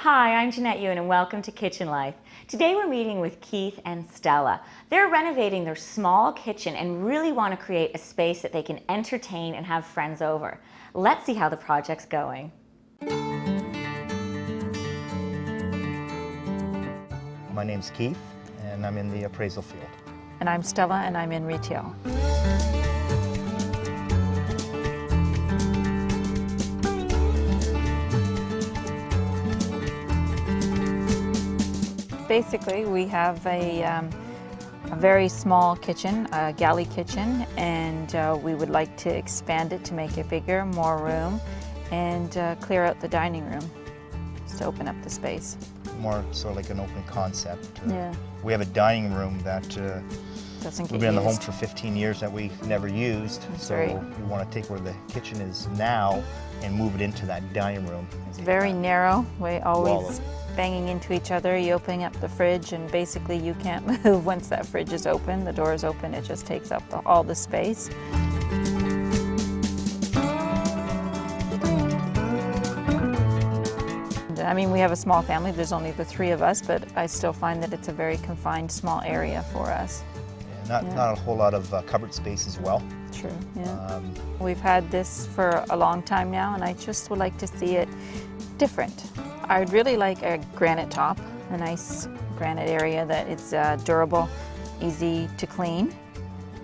Hi, I'm Jeanette Ewan and welcome to Kitchen Life. Today we're meeting with Keith and Stella. They're renovating their small kitchen and really want to create a space that they can entertain and have friends over. Let's see how the project's going. My name's Keith and I'm in the appraisal field. And I'm Stella and I'm in retail. Basically, we have a very small kitchen, a galley kitchen, and we would like to expand it to make it bigger, more room, and clear out the dining room just to open up the space. More sort of like an open concept. Yeah. We have a dining room that Doesn't get we've been in the home used. for 15 years that we've never used. That's so right. we want to take where the kitchen is now and move it into that dining room. It's very narrow. We always Wall. banging into each other. You open up the fridge and basically you can't move once that fridge is open. The door is open, it just takes up all the space. I mean, we have a small family, there's only the three of us, but I still find that it's a very confined, small area for us. Yeah, not a whole lot of cupboard space as well. True, yeah. We've had this for a long time now, and I just would like to see it different. I'd really like a granite top, a nice granite area that is durable, easy to clean.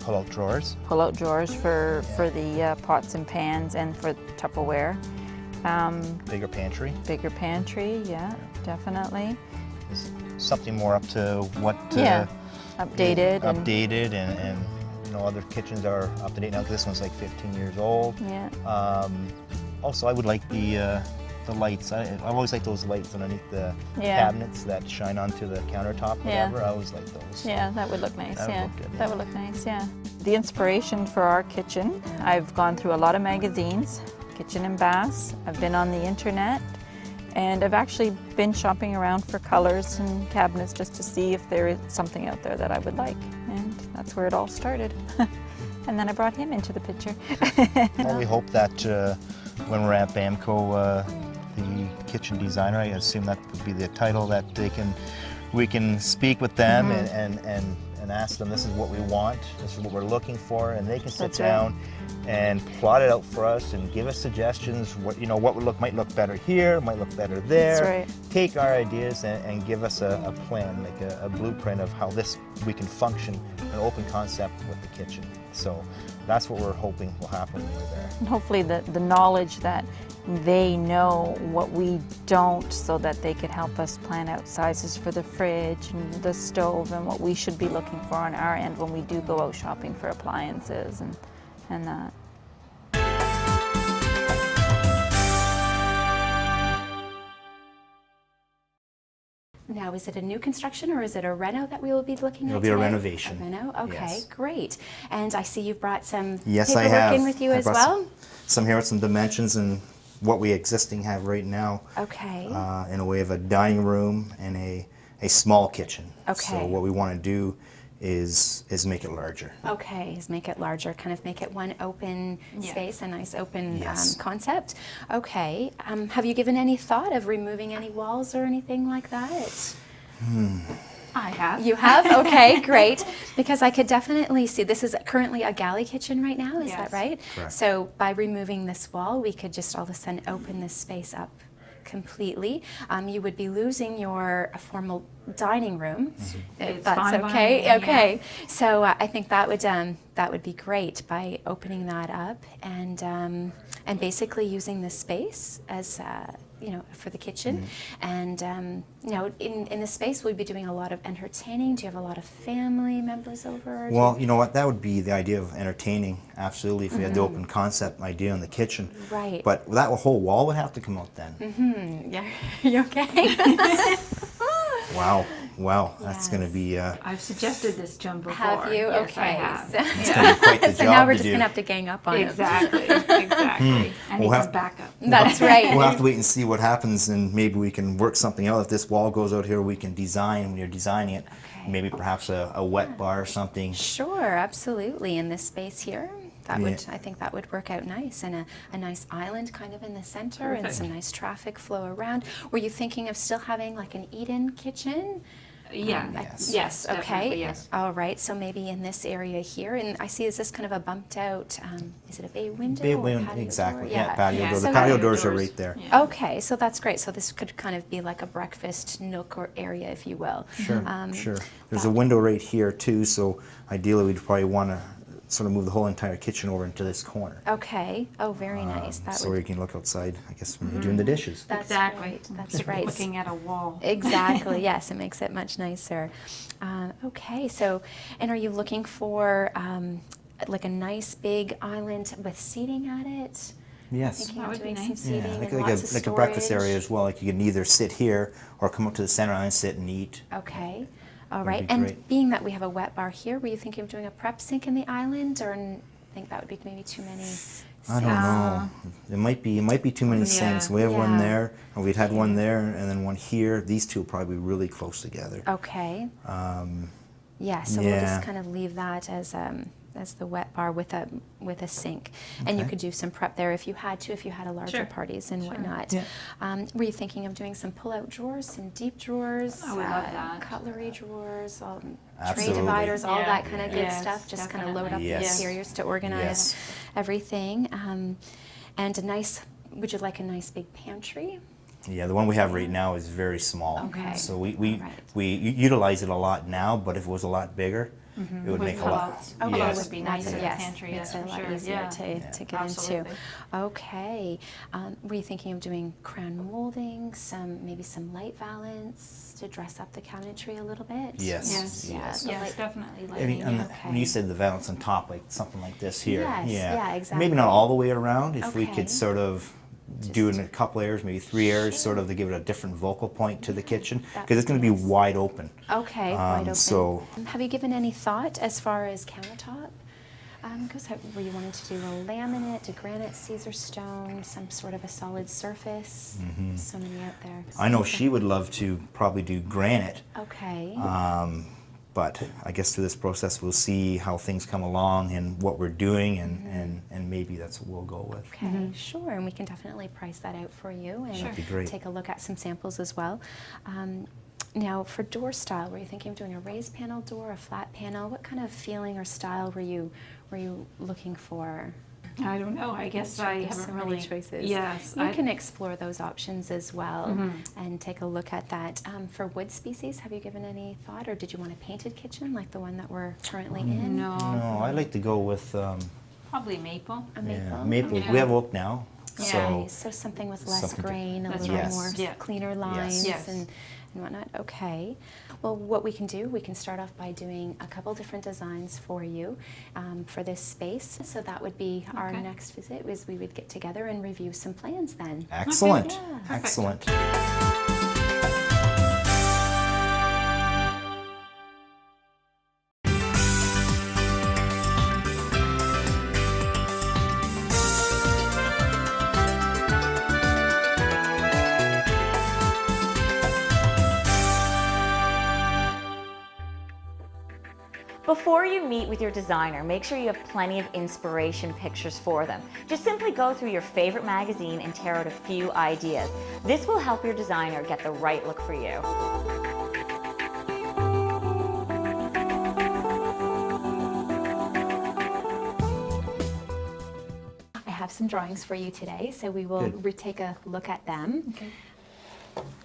Pull-out drawers. Pull-out drawers for the pots and pans and for Tupperware. Bigger pantry. Bigger pantry, yeah, definitely. Something more up to what Updated. and you know, other kitchens are up to date now because this one's like 15 years old. Yeah. Also, I would like the lights. I've always liked those lights underneath the cabinets that shine onto the countertop. Whatever. I always like those. Yeah, that would look nice. That would look good, That would look nice. Yeah. The inspiration for our kitchen, I've gone through a lot of magazines, kitchen and baths. I've been on the internet, and I've actually been shopping around for colors and cabinets just to see if there is something out there that I would like, and that's where it all started. And then I brought him into the picture. Well, we hope that when we're at BAMCO, the kitchen designer, I assume that would be the title, that we can speak with them and ask them, this is what we want, this is what we're looking for, and they can sit That's right. down and plot it out for us and give us suggestions. What might look better here, might look better there. That's right. Take our ideas and give us a plan, like a blueprint of how we can function, an open concept with the kitchen. So that's what we're hoping will happen when we're there. And hopefully the knowledge that they know what we don't, so that they could help us plan out sizes for the fridge and the stove and what we should be looking for on our end when we do go out shopping for appliances and that. Now, is it a new construction or is it a reno that we will be looking at It'll be a today? renovation. A reno? Okay, Yes. Great. And I see you've brought some Yes, I paperwork have. in with you I as brought well? Some here with some dimensions and what we existing have right now. Okay. In a way of a dining room and a small kitchen. Okay. So what we want to do is make it larger. Okay, is make it larger, kind of make it one open space, a nice open Yes. concept. Okay. Have you given any thought of removing any walls or anything like that? I have. You have? Okay, great. Because I could definitely see, this is currently a galley kitchen right now, is that Yes. right? Correct. So by removing this wall, we could just all of a sudden open this space up completely. You would be losing your formal dining room. If It's that's fine by okay. me, yeah. Okay. So I think that would be great by opening that up and basically using this space as for the kitchen. And in the space we'd be doing a lot of entertaining. Do you have a lot of family members over? Well, you know what, that would be the idea of entertaining, absolutely, if we had the open concept idea in the kitchen. Right. But that whole wall would have to come out then. Yeah. You okay? Wow, that's going to be I've suggested this to him before. Have you? Yes, okay. I have. So, it's going to be quite the so job now we're to just do. gonna have to gang up on it. Exactly. Exactly. I need We'll some backup. That's right. We'll have to wait and see what happens, and maybe we can work something out. If this wall goes out here, we can design, when you're designing it, maybe perhaps a wet bar or something. Sure, absolutely. In this space here. That would, I think that would work out nice, and a nice island kind of in the center, and some nice traffic flow around. Were you thinking of still having like an eat-in kitchen? Yeah. Yes. Okay. Definitely, yes. All right. So maybe in this area here, and I see, is this kind of a bumped out? Is it a bay window? Bay or window, patio exactly. door? Yeah, patio Yeah. door. So The patio patio doors are doors. right there. Yeah. Okay, so that's great. So this could kind of be like a breakfast nook or area, if you will. Sure, sure. There's a window right here too, so ideally we'd probably want to sort of move the whole entire kitchen over into this corner. Okay. Oh, very nice. That So would. you can look outside, I guess, when you're doing the dishes. That's Exactly. right. That's right. Looking at a wall. Exactly. Yes, it makes it much nicer. Okay. So, and are you looking for like a nice big island with seating at it? Yes. Thinking That of would be doing some nice. seating Yeah, and like lots of a breakfast storage. area as well. Like you can either sit here or come up to the center and sit and eat. Okay. All That'd right. be And great. being that we have a wet bar here, were you thinking of doing a prep sink in the island, or think that would be maybe too many sinks? I don't know. It might be too many sinks. We have one Yeah. there, and we'd had one there, and then one here. These two will probably be really close together. Okay. Yeah, so we'll yeah. just kind of leave that as the wet bar with a sink, and you Okay. could do some prep there if you had to, if you had a larger Sure. parties and whatnot. Yeah. Were you thinking of doing some pull-out drawers, some deep drawers, I would love that. cutlery drawers, tray Absolutely. dividers, all Yeah. that kind of good Yes, stuff? Just kind of load up definitely. the Yes. interiors to organize Yes. everything, and a nice. Would you like a nice big pantry? Yeah, the one we have right now is very small. Okay. So we All right. we utilize it a lot now, but if it was a lot bigger, it would make a lot. Okay, Yes. that would be nice in the Yes, pantry. makes Yeah, it a for lot sure. easier Yeah. to get Absolutely. into. Okay. Were you thinking of doing crown molding, maybe some light valance to dress up the cabinetry a little bit? Yes. Yes. Yeah, Yes. the Yes, light- definitely. I mean, Lighting, and yeah. when you said the valance on top, like something like this here. Yes, yeah, exactly. Maybe not all the way around. If we Okay. could sort of do it in a couple layers, maybe 3 layers, sort of to give it a different vocal point to the kitchen, That'd because it's going to be be nice. wide open. Okay, wide open. so- Have you given any thought as far as countertop? Were you wanting to do a laminate, a granite, Caesar stone, some sort of a solid surface? So many out there. Mm-hmm. I know she would love to probably do granite, Okay. but I guess through this process we'll see how things come along and what we're doing, and maybe that's what we'll go with. Okay, sure, and we can definitely price that out for you and That'd be great. take a look at some samples as well. Now, for door style, were you thinking of doing a raised panel door, a flat panel? What kind of feeling or style were you looking for? I don't know. I guess I There's haven't so many really. choices. Yes. You can explore those options as well and take a look at that. For wood species, have you given any thought, or did you want a painted kitchen like the one that we're currently in? No. No, I like to go with Probably maple. A maple? maple. Yeah. We have oak now, so Okay, so something with less Something to- grain, a That's little right. more Yes. Yeah. cleaner lines Yes. and whatnot. Okay. Well, what we can do, we can start off by doing a couple different designs for you for this space. So that would be our Okay. next visit, was we would get together and review some plans then. excellent, Yeah. Perfect. excellent. Before you meet with your designer, make sure you have plenty of inspiration pictures for them. Just simply go through your favorite magazine and tear out a few ideas. This will help your designer get the right look for you. I have some drawings for you today, so we will Good. take a look at them.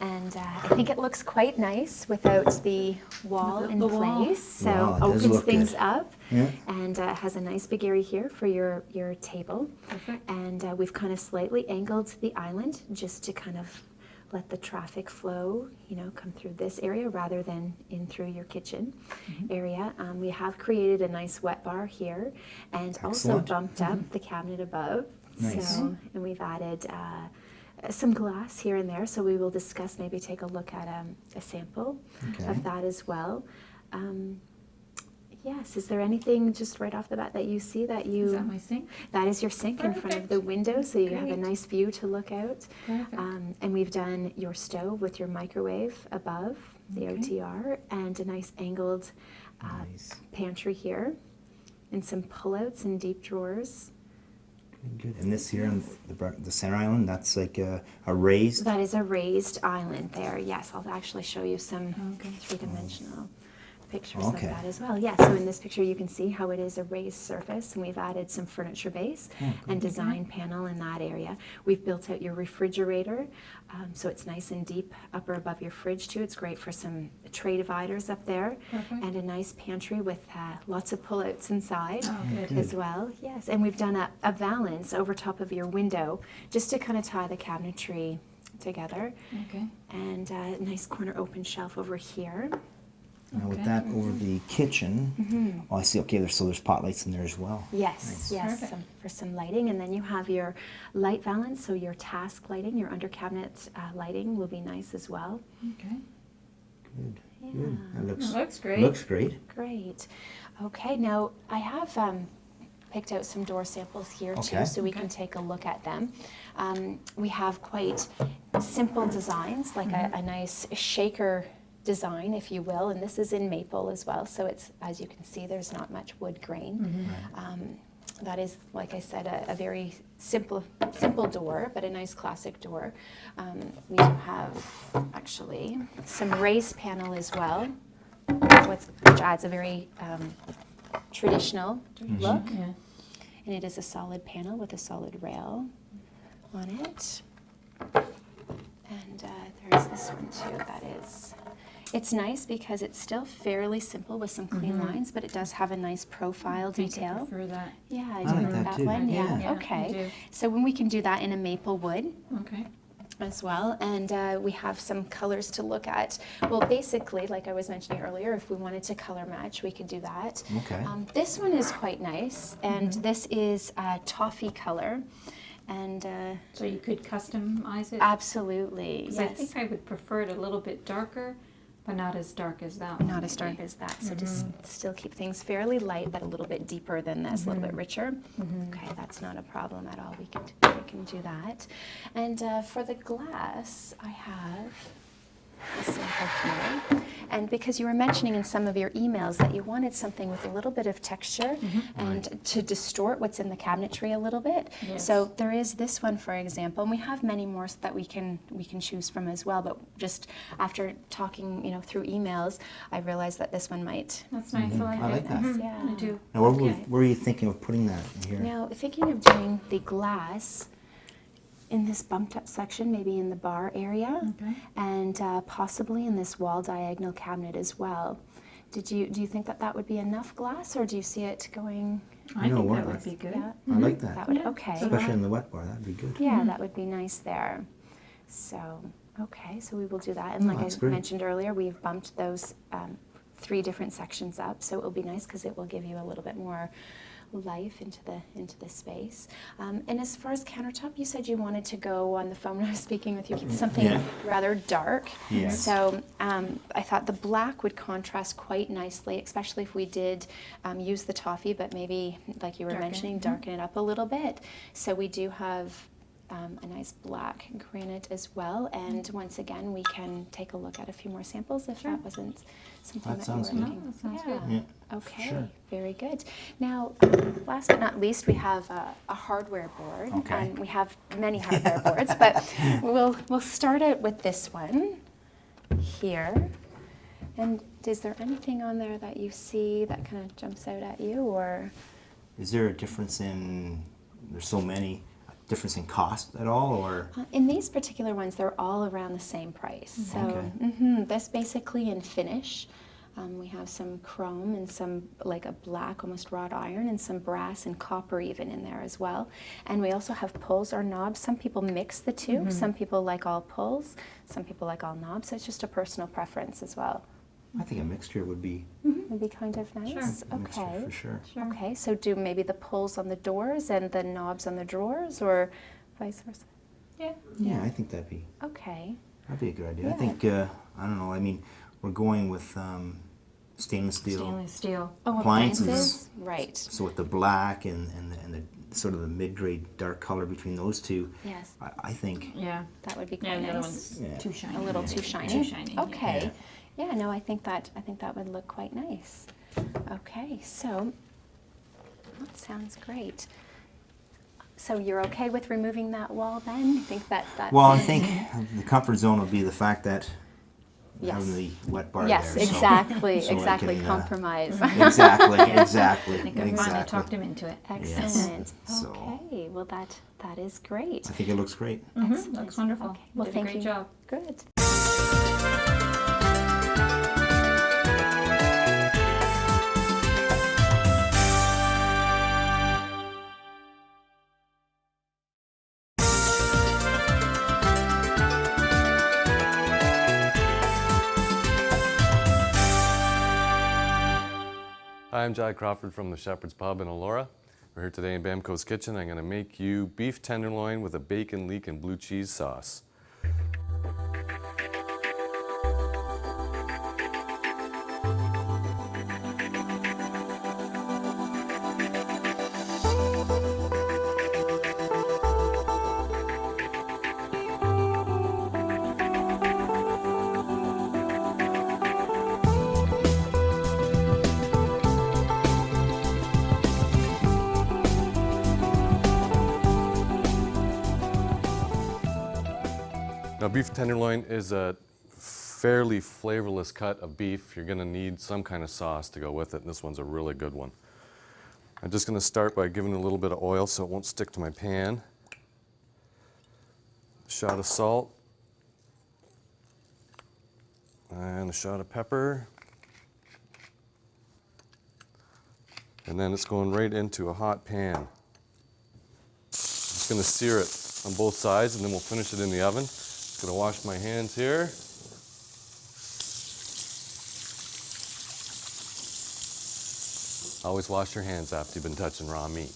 And I think it looks quite nice without the wall in The wall. place. So Wow, it does opens look things good. up Yeah. and has a nice big area here for your table. Perfect. And we've kind of slightly angled the island just to kind of let the traffic flow, come through this area rather than in through your kitchen Mm-hmm. area. We have created a nice wet bar here and also Excellent. bumped up the cabinet above. Nice. So, and we've added some glass here and there, so we will discuss, maybe take a look at a sample Okay. of that as well. Yes, is there anything just right off the bat that you see that you... Is that my sink? That is your sink in front of the Perfect. window, so you have a Great. nice view to look out. Perfect. And we've done your stove with your microwave above, the OTR, and a nice angled Nice. pantry here. and some pullouts and deep drawers. Good. And this here on the center island, that's like a raised. That is a raised island there. Yes, I'll actually show you some three-dimensional pictures Okay. of that as well. Yes, so in this picture you can see how it is a raised surface, and we've added some furniture base and design panel in that area. We've built out your refrigerator, so it's nice and deep up or above your fridge too. It's great for some tray dividers up there, and a nice pantry with lots of pullouts inside as well. Yes, and we've done a valance over top of your window just to kind of tie the cabinetry together. Okay. And a nice corner open shelf over here. Now with that over the kitchen, oh, I see. Okay, there's pot lights in there as well. Yes, yes, Perfect. for some lighting. And then you have your light valance, so your task lighting, your under cabinet lighting will be nice as well. Okay. Good. Good. That looks Looks great. Looks great. Great. Okay, now I have picked out some door samples here Okay. too, so we can take a look at them. We have quite simple designs, like a nice shaker design, if you will, and this is in maple as well, so it's, as you can see, there's not much wood grain. That is, like I said, a very simple door, but a nice classic door. We do have actually some raised panel as well, which adds a very traditional look, Yeah. and it is a solid panel with a solid rail on it. And there's this one too. That is, it's nice because it's still fairly simple with some clean lines, but it does have a nice profile I think I detail. prefer that. Yeah, I I do like like that that too. one. Yeah. Yeah, I Okay. do. So when we can do that in a maple wood Okay. as well, and we have some colors to look at. Well, basically, like I was mentioning earlier, if we wanted to color match, we could do that. Okay. This one is quite nice, and this is a toffee color, and So you could customize it? absolutely, 'Cause yes. I think I would prefer it a little bit darker, but not as dark as that one. Not as dark as that, so just still keep things fairly light, but a little bit deeper than this, a little bit richer. Okay, that's not a problem at all. We can do that. And for the glass, I have a sample here. And because you were mentioning in some of your emails that you wanted something with a little bit of texture and to distort what's in the cabinetry a little bit. Yes. So there is this one, for example, and we have many more that we can choose from as well. But just after talking, through emails, I realized that this one might. That's nice. I like I it. like that. Yeah. I do. Now, where, Okay. were you thinking of putting that in here? Now, thinking of doing the glass in this bumped up section, maybe in the bar area, Okay. and possibly in this wall diagonal cabinet as well. Do you think that would be enough glass, or do you see it going? I You know think what, that would like- be good. Yeah, I like that. that would Yeah. okay. Especially in the wet bar, that'd be good. Yeah, that would be nice there. So, okay, so we will do that. And like that's I great. mentioned earlier, we've bumped those 3 different sections up, so it will be nice because it will give you a little bit more life into the space. And as far as countertop, you said you wanted to go on the phone when I was speaking with you, keep something Yeah. rather dark. Yes. So I thought the black would contrast quite nicely, especially if we did use the toffee, but maybe, like you were Darken it, mentioning, darken it up a little bit. So we do have a nice black granite as well, and once again we can take a look at a few more samples if that wasn't something That that, sounds you were good. looking. No, that sounds yeah. good. Yeah, Okay, sure. very good. Now, last but not least, we have a hardware board, Okay. and we have many hardware boards, but we'll start out with this one here. And is there anything on there that you see that kind of jumps out at you, or? Is there a difference in, there's so many, a difference in cost at all, or? In these particular ones, they're all around the same price. So Okay. that's basically in finish. We have some chrome and some like a black, almost wrought iron, and some brass and copper even in there as well. And we also have pulls or knobs. Some people mix the 2. Some people like all pulls. Some people like all knobs. So it's just a personal preference as well. I think a mixture would be Would be kind of nice. a mixture Okay. for sure. Okay. So do maybe the pulls on the doors and the knobs on the drawers, or vice versa? Yeah. Yeah, I think that'd be Okay. a good idea. I Yeah. think, I don't know, I mean, we're going with stainless steel. Stainless steel. Oh, Appliances. Right. So with the black and the sort of the mid-grade dark color between those two, Yes. I think, Yeah. That would be quite Yeah, the other nice. one's Yeah. too shiny. A little too shiny. Too shiny. yeah. Okay. Yeah. No, I think that would look quite nice. Okay. So That sounds great. So you're okay with removing that wall then? You think that that's... Well, I think the comfort zone would be the fact that Yes. having the wet bar Yes, there. so- exactly, so I exactly. can, Compromise. Exactly, exactly, I think I finally exactly. talked him into it. Excellent. So- Okay, well that is great. I think it looks great. Mm-hmm. Looks wonderful. Okay, well Did thank a great you. job. Good. Hi, I'm Jack Crawford from the Shepherd's Pub in Elora. We're here today in Bamco's Kitchen. I'm going to make you beef tenderloin with a bacon leek and blue cheese sauce. Now, beef tenderloin is a fairly flavorless cut of beef. You're going to need some kind of sauce to go with it, and this one's a really good one. I'm just going to start by giving it a little bit of oil so it won't stick to my pan. A shot of salt. And a shot of pepper. And then it's going right into a hot pan. Just going to sear it on both sides, and then we'll finish it in the oven. Just going to wash my hands here. Always wash your hands after you've been touching raw meat.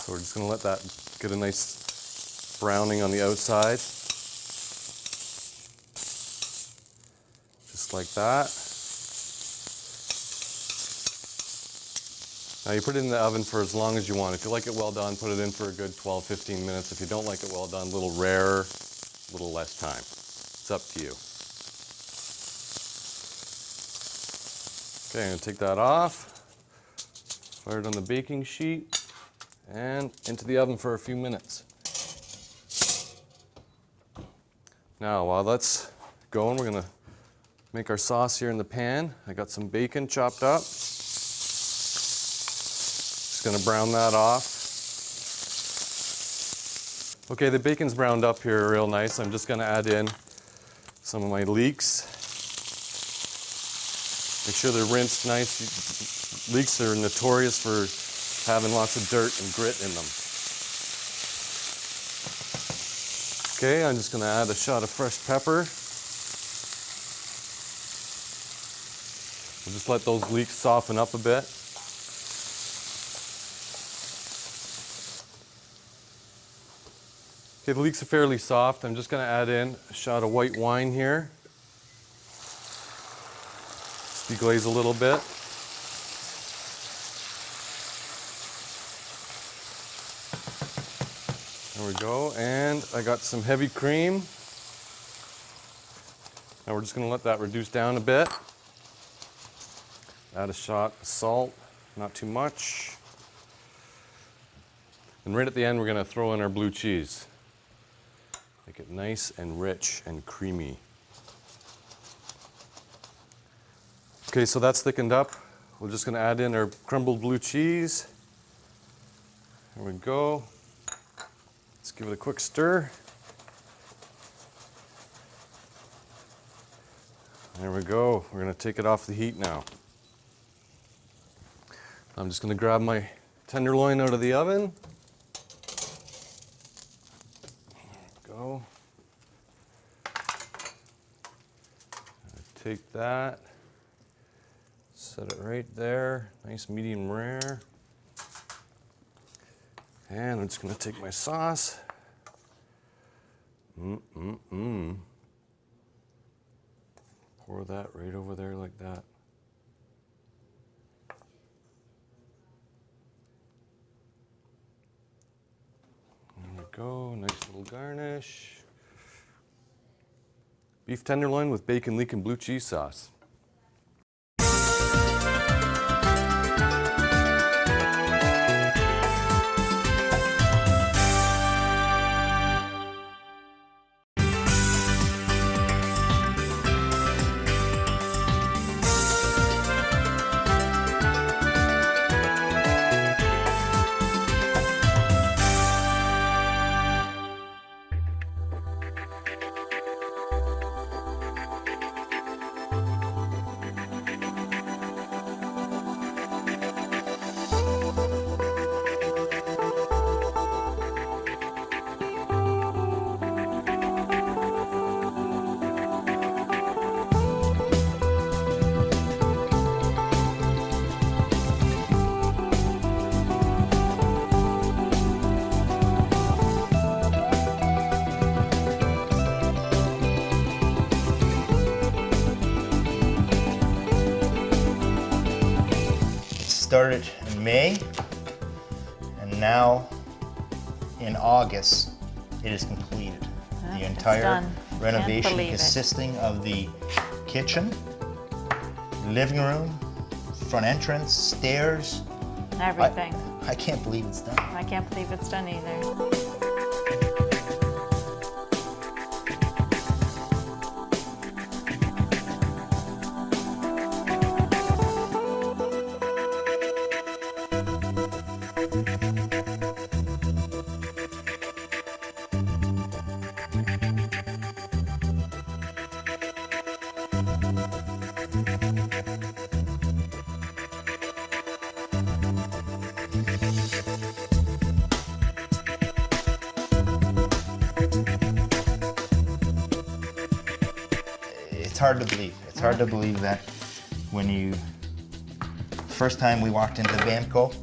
So we're just going to let that get a nice browning on the outside. Just like that. Now you put it in the oven for as long as you want. If you like it well done, put it in for a good 12-15 minutes. If you don't like it well done, a little rarer, a little less time. It's up to you. Okay, I'm going to take that off, fire it on the baking sheet, and into the oven for a few minutes. Now, while that's going, we're going to make our sauce here in the pan. I got some bacon chopped up. Just going to brown that off. Okay, the bacon's browned up here real nice. I'm just going to add in some of my leeks. Make sure they're rinsed nice. Leeks are notorious for having lots of dirt and grit in them. Okay, I'm just going to add a shot of fresh pepper. We'll just let those leeks soften up a bit. Okay, the leeks are fairly soft. I'm just going to add in a shot of white wine here. Deglaze a little bit. There we go. And I got some heavy cream. Now we're just going to let that reduce down a bit. Add a shot of salt, not too much. And right at the end, we're going to throw in our blue cheese. Make it nice and rich and creamy. Okay, so that's thickened up. We're just going to add in our crumbled blue cheese. There we go. Let's give it a quick stir. There we go. We're going to take it off the heat now. I'm just going to grab my tenderloin out of the oven. There we go. Take that. Set it right there, nice medium rare. And I'm just going to take my sauce. Pour that right over there like that. There we go, nice little garnish. Beef tenderloin with bacon, leek, and blue cheese sauce. started in May, and now in August it is completed. The it's entire done. Can't renovation believe it. consisting of the kitchen, living room, front entrance, stairs. Everything. I can't believe it's done. I can't believe it's done either. It's hard to believe. It's hard to believe that when you, first time we walked into Bamco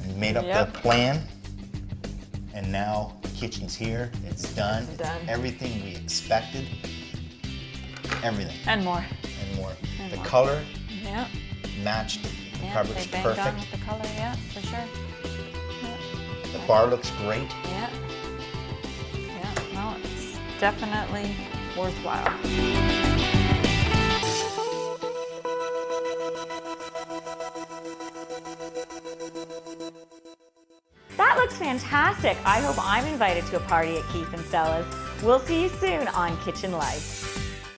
and made up Yep. the plan, and now the kitchen's here, it's done. It's done. Everything we expected, everything And more. and more. And The more. color Yeah. matched the Yeah, cupboard's they banged on perfect. with the color, yeah, for sure. The bar looks great. Yeah. Yeah, no, it's definitely worthwhile. That looks fantastic. I hope I'm invited to a party at Keith and Stella's. We'll see you soon on Kitchen Life.